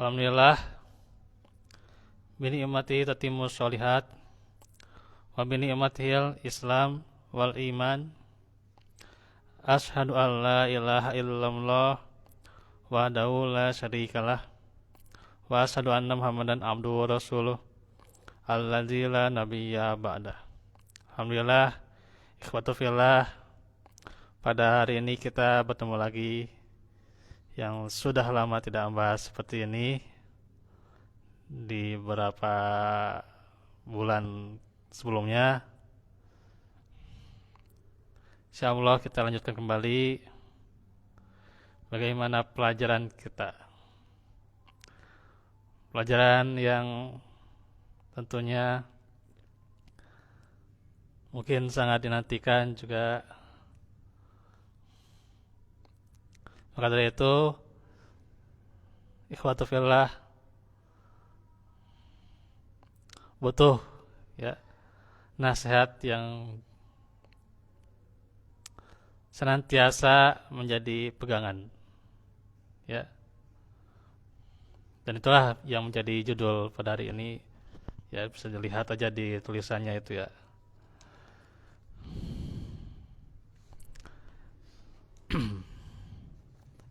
Alhamdulillah bini'matihi tatimmu sholihat wa bini'matihil Islam wal iman. Asyhadu an la ilaha illallah wahdahu la syarikalah wa asyhadu anna Muhammadan abduhu wa rasuluh alladzi la nabiyya ba'dah. Alhamdulillah, ikhwatu fillah, pada hari ini kita bertemu lagi yang sudah lama tidak membahas seperti ini di beberapa bulan sebelumnya. Insyaallah kita lanjutkan kembali bagaimana pelajaran kita. Pelajaran yang tentunya mungkin sangat dinantikan juga. Maka dari itu, ikhwatu fillah, butuh ya nasihat yang senantiasa menjadi pegangan ya. Dan itulah yang menjadi judul pada hari ini ya, bisa dilihat aja di tulisannya itu ya.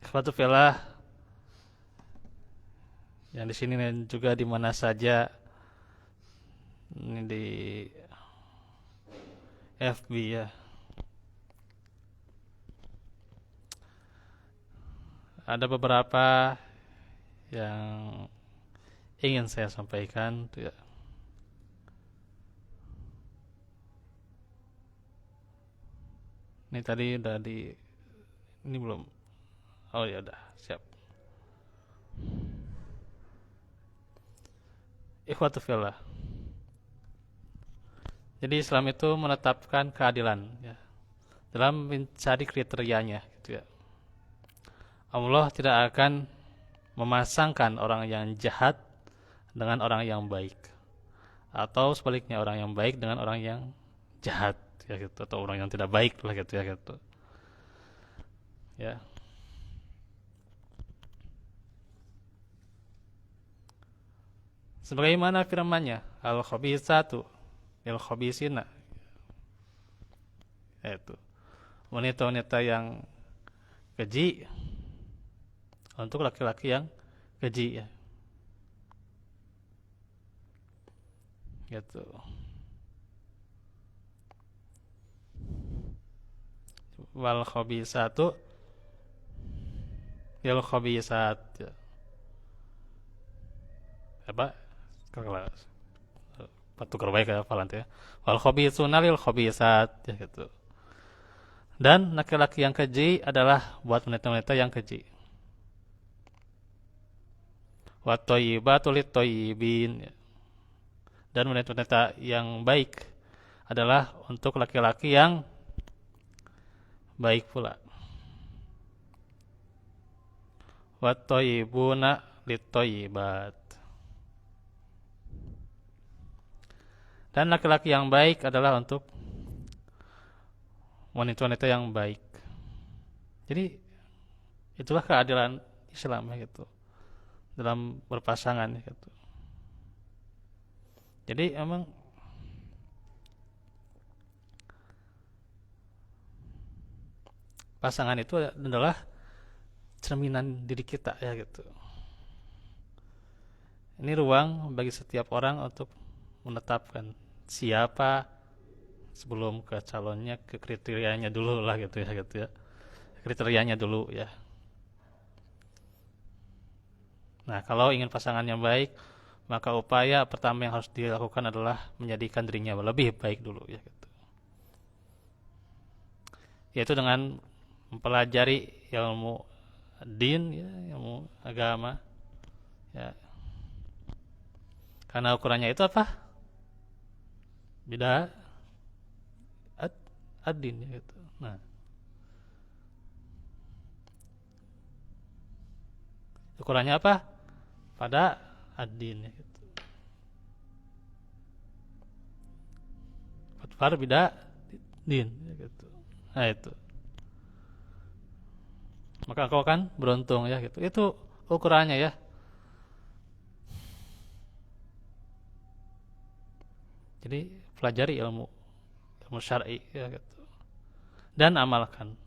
Ikhwatu fillah yang di sini dan juga di mana saja, ini di FB ya, ada beberapa yang ingin saya sampaikan tuh ya. Ini tadi udah ini belum. Oh ya udah, siap. Ikhwatu fillah. Jadi Islam itu menetapkan keadilan ya, dalam mencari kriterianya gitu ya. Allah tidak akan memasangkan orang yang jahat dengan orang yang baik, atau sebaliknya orang yang baik dengan orang yang jahat ya gitu, atau orang yang tidak baik lah gitu ya gitu. Ya. Sebagaimana firman-Nya, al-khabisatu lil-khabisina. Itu wanita-wanita yang keji untuk laki-laki yang keji ya. Gitu. Wal khabisatu lil khabisat ya. Apa? Tukar baik ya hafalan ya. Wal khabisuna lil khabisat ya gitu. Dan laki-laki yang keji adalah buat wanita-wanita yang keji. Wa thayyibatu lit thayyibin. Dan wanita-wanita yang baik adalah untuk laki-laki yang baik pula. Wa thayyibuna lit thayyibat. Dan laki-laki yang baik adalah untuk wanita-wanita yang baik. Jadi itulah keadilan Islam ya gitu, dalam berpasangan ya gitu. Jadi emang pasangan itu adalah cerminan diri kita ya gitu. Ini ruang bagi setiap orang untuk menetapkan siapa sebelum ke calonnya, ke kriterianya dulu lah gitu ya gitu ya. Kriterianya dulu ya. Nah, kalau ingin pasangan yang baik, maka upaya pertama yang harus dilakukan adalah menjadikan dirinya lebih baik dulu ya gitu. Yaitu dengan mempelajari ilmu din ya, ilmu agama ya. Karena ukurannya itu apa? Beda ad-din ya gitu. Nah, ukurannya apa? Pada ad-din ya gitu. Far beda din ya gitu. Nah itu. Maka kau kan beruntung ya gitu. Itu ukurannya ya. Jadi pelajari ilmu syar'i ya gitu. Dan amalkan.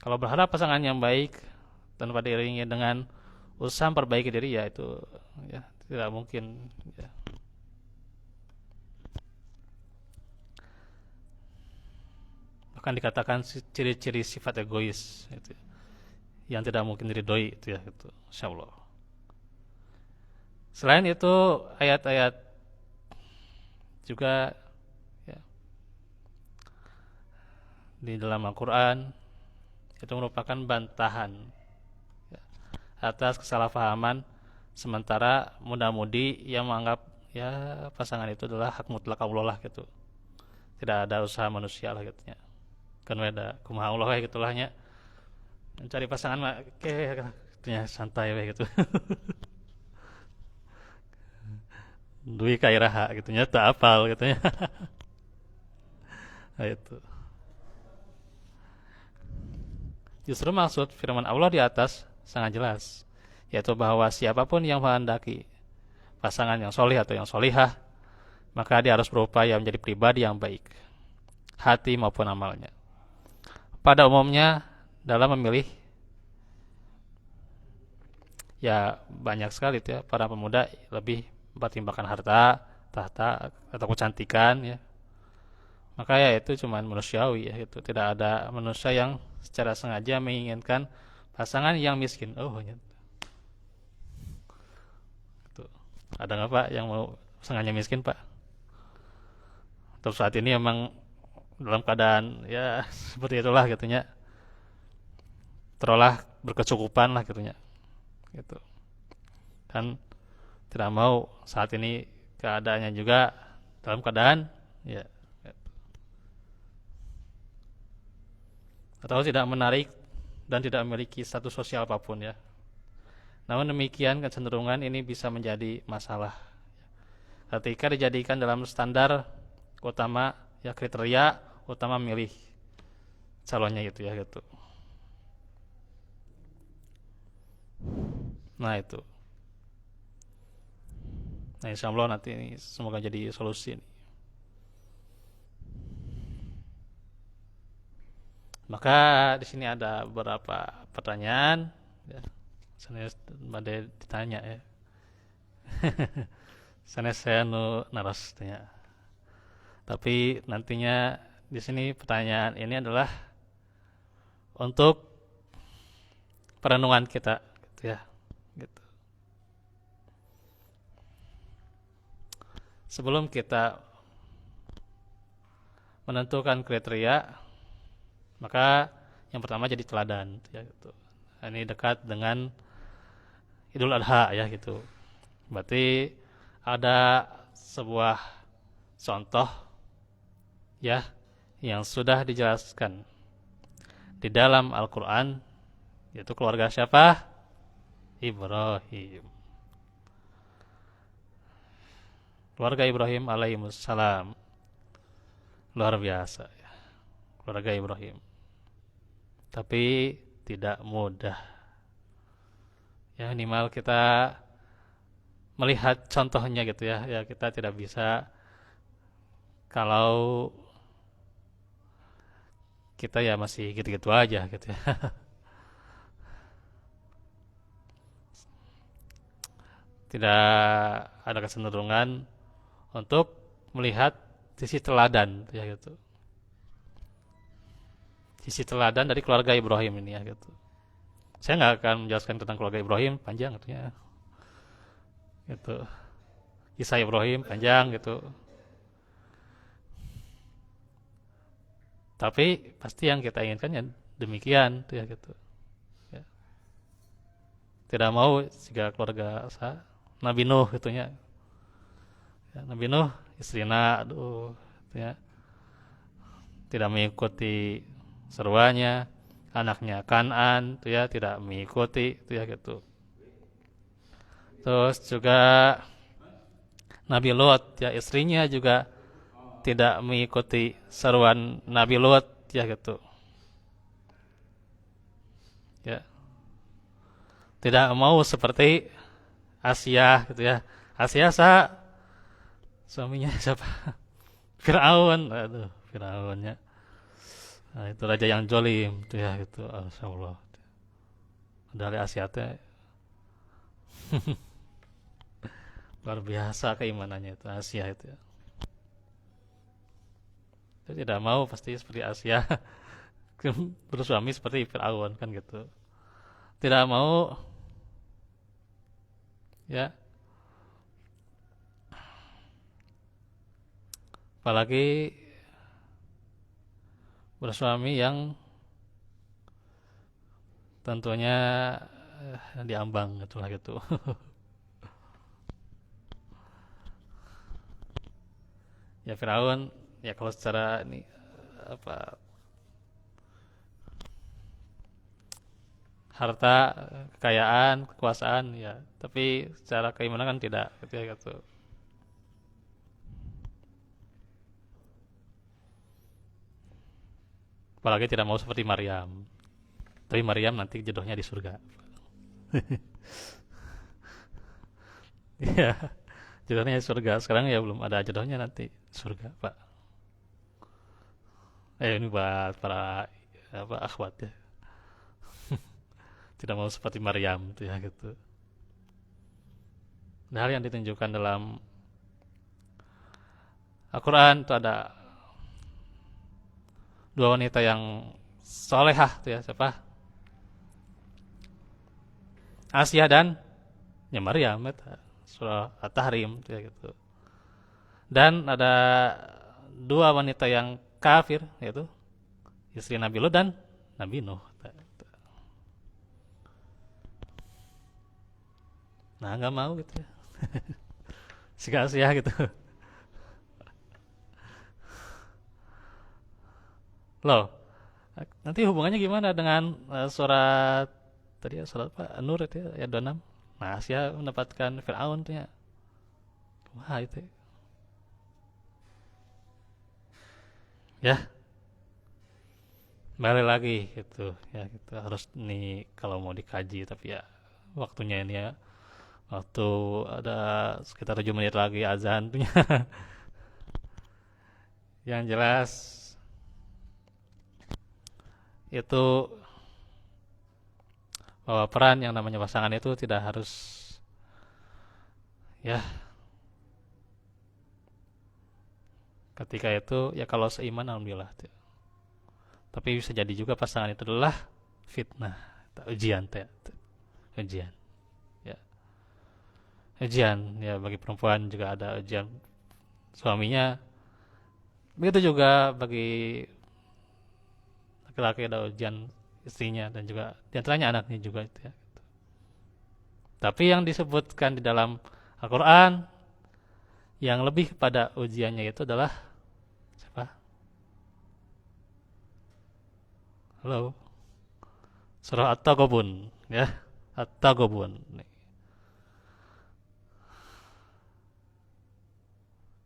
Kalau berharap pasangan yang baik tanpa diiringi dengan usaha memperbaiki diri, ya itu ya tidak mungkin ya. Bahkan dikatakan ciri-ciri sifat egois itu, yang tidak mungkin diridhoi itu ya gitu. Insyaallah. Selain itu ayat-ayat juga ya, di dalam Al-Qur'an itu merupakan bantahan ya, atas kesalahpahaman sementara muda-mudi yang menganggap ya pasangan itu adalah hak mutlak Allah lah gitu. Tidak ada usaha manusia lah gitu ya. Kan beda kumaha Allah kayak gitulahnya. Mencari pasangan mah kayak gitu santai we gitu. Dui kairaha gitu nya tak apal gitu ya. Nah, itu. Justru maksud firman Allah di atas sangat jelas, yaitu bahwa siapapun yang menghendaki pasangan yang solih atau yang solihah, maka dia harus berupaya menjadi pribadi yang baik, hati maupun amalnya. Pada umumnya dalam memilih, ya banyak sekali ya para pemuda lebih mempertimbangkan harta, tahta atau kecantikan ya. Maka ya itu cuma manusiawi ya itu. Tidak ada manusia yang secara sengaja menginginkan pasangan yang miskin. Oh ya. Itu. Ada nggak Pak yang mau pasangannya miskin Pak? Atau saat ini emang dalam keadaan ya seperti itulah gitunya. Terolah berkecukupan lah gitunya. Gitu. Kan tidak mau saat ini keadaannya juga dalam keadaan ya atau tidak menarik dan tidak memiliki status sosial apapun ya. Namun demikian kecenderungan ini bisa menjadi masalah ketika dijadikan dalam standar utama ya, kriteria utama milih calonnya gitu ya gitu. Nah itu. Nah insyaallah nanti ini semoga jadi solusi nih. Maka di sini ada beberapa pertanyaan ya. Sana badai ditanya ya. Sana saya naras tanya. Tapi nantinya di sini pertanyaan ini adalah untuk perenungan kita gitu ya. Gitu. Sebelum kita menentukan kriteria, maka yang pertama jadi teladan ya gitu. Ini dekat dengan Idul Adha ya gitu. Berarti ada sebuah contoh ya yang sudah dijelaskan di dalam Al-Qur'an, yaitu keluarga siapa? Ibrahim. Keluarga Ibrahim alaihissalam. Luar biasa ya. Keluarga Ibrahim. Tapi tidak mudah. Ya minimal kita melihat contohnya gitu ya. Ya kita tidak bisa kalau kita ya masih gitu-gitu aja gitu ya. Tidak ada kecenderungan untuk melihat sisi teladan ya gitu. Sisi teladan dari keluarga Ibrahim ini ya gitu. Saya nggak akan menjelaskan tentang keluarga Ibrahim, panjang gitu ya. Gitu. Kisah Ibrahim panjang gitu. Tapi pasti yang kita inginkan ya demikian tuh ya gitu. Ya. Tidak mau jika keluarga Nabi Nuh gitunya. Ya, Nabi Nuh istrina aduh gitu ya. Tidak mengikuti seruannya, anaknya Kanan itu ya tidak mengikuti itu ya gitu. Terus juga Nabi Lot ya istrinya juga tidak mengikuti seruan Nabi Lot ya gitu. Ya. Tidak mau seperti Asia gitu ya. Asia Suaminya siapa? Firaun. Aduh, Firaunnya. Nah, itu raja yang jolim tuh ya gitu. Alhamdulillah. Dari Asia teh luar biasa keimanannya itu Asia itu ya. Dia tidak mau pasti seperti Asia bersuami seperti Firaun kan gitu. Tidak mau ya, apalagi bersuami yang tentunya diambang gitulah gitu. Ya Firaun ya kalau secara ini apa harta, kekayaan, kekuasaan ya, tapi secara keimanan kan tidak gitu ya gitu. Apalagi tidak mau seperti Maryam. Tapi Maryam nanti jodohnya di surga. Iya, jodohnya di surga. Sekarang ya belum ada jodohnya nanti surga, Pak. Ini buat para apa akhwat ya. Tidak mau seperti Maryam tuh ya gitu. Nah, hal yang ditunjukkan dalam Al-Quran itu ada dua wanita yang solehah tuh ya, siapa? Asia dan ya Maryam itu surah At-Tahrim tuh ya gitu. Dan ada dua wanita yang kafir yaitu istri Nabi Lut dan Nabi Nuh. Nah nggak mau gitu ya. Si Asia gitu. Loh, nanti hubungannya gimana dengan surat tadi ya, surat apa? Nur itu ya, ayat 26. Nah, Asia mendapatkan Fir'aun tuh ya. Wah, itu. Ya, balik lagi gitu. Ya, gitu. Harus nih kalau mau dikaji tapi ya waktunya ini ya. Waktu ada sekitar 7 menit lagi azan tuh ya. Yang jelas itu bahwa peran yang namanya pasangan itu tidak harus ya ketika itu ya kalau seiman alhamdulillah. Tapi bisa jadi juga pasangan itu adalah fitnah, ujian teh, ujian. Ya, ujian ya bagi perempuan juga ada ujian suaminya. Begitu juga bagi laki-laki ada ujian istrinya dan juga diantaranya anaknya juga itu ya. Tapi yang disebutkan di dalam Al-Quran yang lebih kepada ujiannya itu adalah siapa? Halo, surah At-Taghabun ya, At-Taghabun.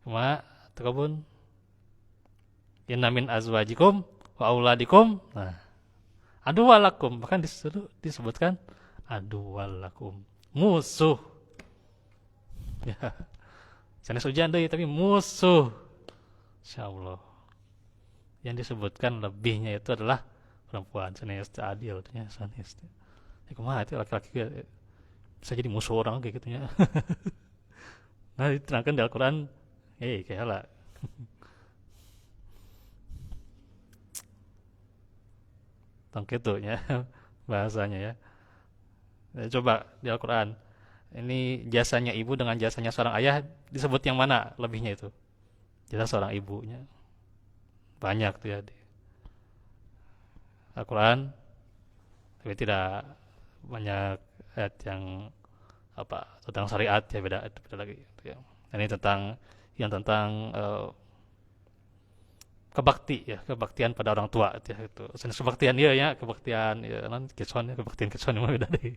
Cuma At-Taghabun inna min azwajikum wa auladikum. Nah, aduwalakum bahkan disebutkan aduwalakum musuh. Ya, sanes ujian deh tapi musuh. Insyaallah. Yang disebutkan lebihnya itu adalah perempuan. Sanes adil nya sanes. Ya kumaha itu laki-laki bisa jadi musuh orang kayak gitunya. Nah, diterangkan di Al-Qur'an kayak lah. Tong gitu ya bahasanya ya. Coba di Al-Qur'an. Ini jasanya ibu dengan jasanya seorang ayah disebut yang mana lebihnya itu? Jasa seorang ibunya. Banyak tuh ya di Al-Quran. Tapi tidak banyak ayat yang apa tentang syariat ya beda lagi. Ya. Ini tentang yang tentang kebakti ya kebaktian pada orang tua ya itu kebaktian iya ya kebaktian ya non kison ya kebaktian mah beda deh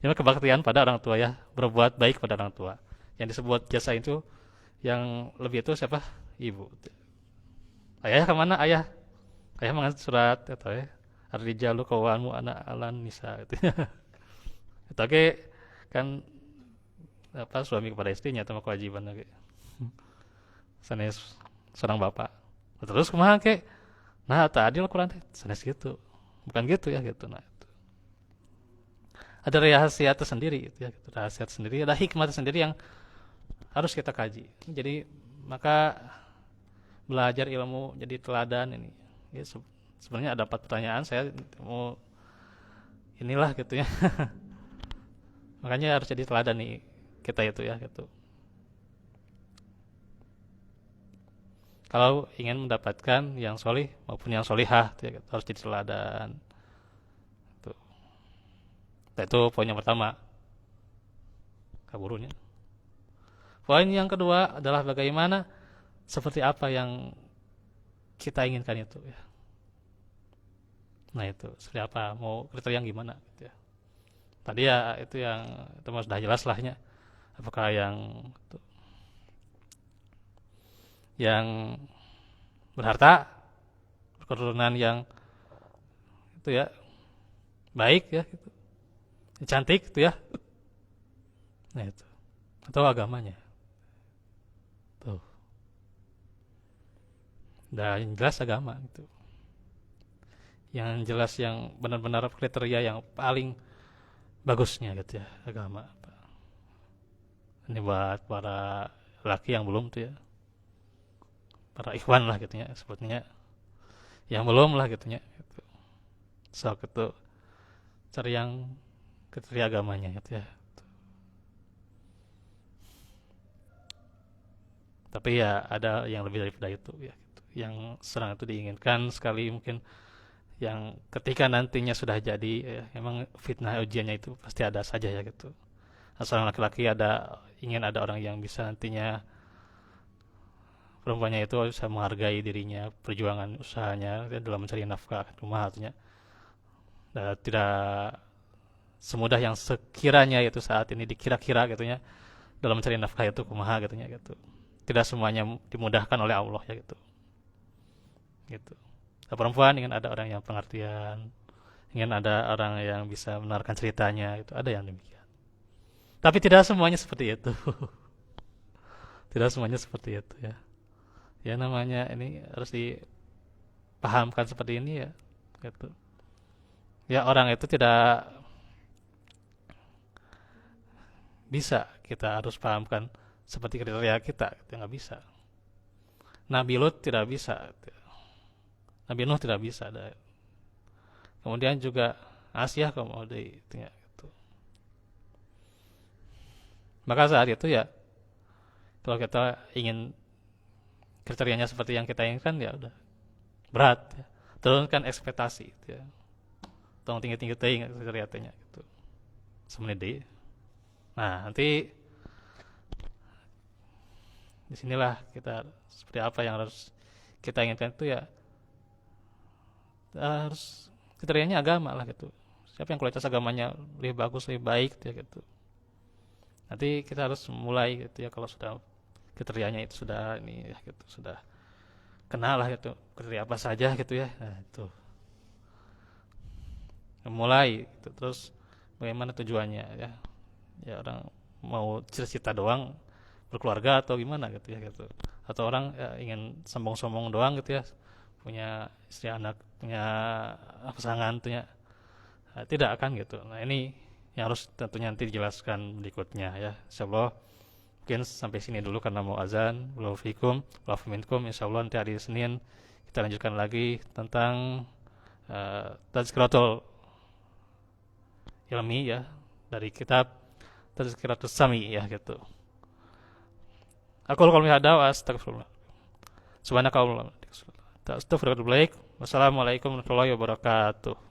ya kebaktian pada orang tua ya berbuat baik pada orang tua yang disebut jasa itu yang lebih itu siapa ibu ayah kemana ayah mangan surat atau ya ar-rijalu qawwamu anak alan nisa gitu itu oke kan apa suami kepada istrinya itu kewajiban lagi sanes seorang bapak. Terus kumaha ke? Nah, tak adil Quran teh sanes gitu. Bukan gitu ya gitu. Nah, itu. Ada rahasia tersendiri gitu ya, gitu. Rahasia tersendiri, ada hikmah tersendiri yang harus kita kaji. Jadi maka belajar ilmu jadi teladan ini. Ya, sebenarnya ada 4 pertanyaan saya mau inilah gitu ya. Makanya harus jadi teladan nih kita itu ya gitu. Kalau ingin mendapatkan yang solih maupun yang solihah gitu ya, gitu. Harus jadi teladan. Tuh. Nah, itu poin yang pertama. Kaburunya. Poin yang kedua adalah bagaimana seperti apa yang kita inginkan itu ya. Nah itu seperti apa, mau kriteria yang gimana gitu ya. Tadi ya itu yang itu sudah jelas lahnya. Apakah yang berharta, berketurunan yang itu ya baik ya gitu, cantik gitu ya. Nah itu atau agamanya tuh, udah yang jelas agama gitu, yang jelas yang benar-benar kriteria yang paling bagusnya gitu ya agama. Ini buat para laki yang belum tuh ya, para ikhwan lah gitu ya sebutnya, yang belum lah gitu ya gitu. So gitu cari yang kriteria agamanya gitu ya. Tapi ya ada yang lebih daripada itu ya gitu. Yang serang itu diinginkan sekali mungkin, yang ketika nantinya sudah jadi ya, emang fitnah ujiannya itu pasti ada saja ya gitu. Seorang laki-laki ingin ada orang yang bisa nantinya perempuannya itu bisa menghargai dirinya, perjuangan usahanya ya, dalam mencari nafkah rumah artinya. Dan tidak semudah yang sekiranya itu saat ini dikira-kira gitu ya dalam mencari nafkah itu kumaha gitu ya gitu. Tidak semuanya dimudahkan oleh Allah ya gitu. Gitu. Nah, perempuan ingin ada orang yang pengertian, ingin ada orang yang bisa mendengarkan ceritanya, itu ada yang demikian. Tapi tidak semuanya seperti itu. Tidak semuanya seperti itu ya. Ya namanya ini harus dipahamkan seperti ini ya. Gitu. Ya orang itu tidak bisa kita harus pahamkan seperti kriteria kita, itu nggak bisa. Nabi Lut tidak bisa, Nabi Nuh tidak bisa. Kemudian juga Asia kalau itu ya, gitu. Maka saat itu ya kalau kita ingin kriterianya seperti yang kita inginkan ya udah berat ya. Turunkan ekspektasi gitu ya. Tolong tinggi-tinggi kriterianya gitu. Semenit. Nah, nanti disinilah kita seperti apa yang harus kita inginkan itu ya harus kriterianya agama lah gitu. Siapa yang kualitas agamanya lebih bagus, lebih baik gitu ya gitu. Nanti kita harus mulai gitu ya kalau sudah kriterianya itu sudah ini ya gitu, sudah kenal lah gitu kriteria apa saja gitu ya. Nah, itu mulai gitu. Terus bagaimana tujuannya ya. Ya orang mau cita-cita doang berkeluarga atau gimana gitu ya gitu. Atau orang ya, ingin sombong-sombong doang gitu ya. Punya istri anak, punya pasangan tuh ya. Nah, tidak akan gitu. Nah, ini yang harus tentunya nanti dijelaskan berikutnya ya. Insyaallah mungkin sampai sini dulu karena mau azan. Walau fikum, walau minkum. Insyaallah nanti hari Senin kita lanjutkan lagi tentang tazkiratul ilmi ya dari kitab Tazkiratus Sami ya gitu. Aku kalau ada astagfirullah. Subhanakallahumma wa bihamdika. Wassalamualaikum warahmatullahi wabarakatuh.